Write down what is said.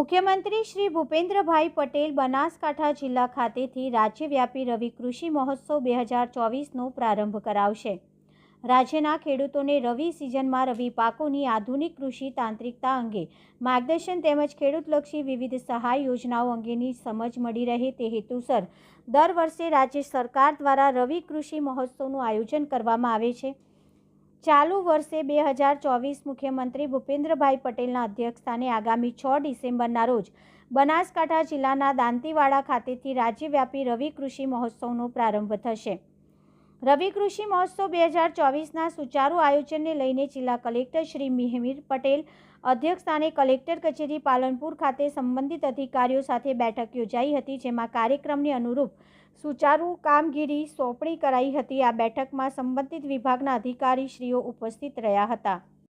મુખ્યમંત્રી શ્રી ભૂપેન્દ્રભાઈ પટેલ બનાસકાંઠા જિલ્લા ખાતેથી રાજ્યવ્યાપી રવિ કૃષિ મહોત્સવ 2024નો પ્રારંભ કરાવશે। રાજ્યના ખેડૂતોને રવિ સિઝનમાં રવિ પાકોની આધુનિક કૃષિ તાંત્રિકતા અંગે માર્ગદર્શન તેમજ ખેડૂતલક્ષી વિવિધ સહાય યોજનાઓ અંગેની સમજ મળી રહે તે હેતુસર દર વર્ષે રાજ્ય સરકાર દ્વારા રવિ કૃષિ મહોત્સવનું આયોજન કરવામાં આવે છે। ચાલુ વર્ષે 2024 મુખ્યમંત્રી ભૂપેન્દ્રભાઈ પટેલના અધ્યક્ષસ્થાને આગામી 6 ડિસેમ્બરના રોજ બનાસકાંઠા જિલ્લાના દાંતીવાડા ખાતેથી રાજ્યવ્યાપી રવિ કૃષિ મહોત્સવનો પ્રારંભ થશે। રવિ કૃષિ મહોત્સવ 2024ના સુચારુ આયોજનને લઈને જિલ્લા કલેક્ટર શ્રી મિહિર પટેલ અધ્યક્ષસ્થાને કલેક્ટર કચેરી પાલનપુર ખાતે સંબંધિત અધિકારીઓ સાથે બેઠક યોજાઈ હતી, જેમાં કાર્યક્રમને અનુરૂપ સુચારુ કામગીરી સોંપણી કરાઈ હતી। આ બેઠકમાં સંબંધિત વિભાગના અધિકારીશ્રીઓ ઉપસ્થિત રહ્યા હતા।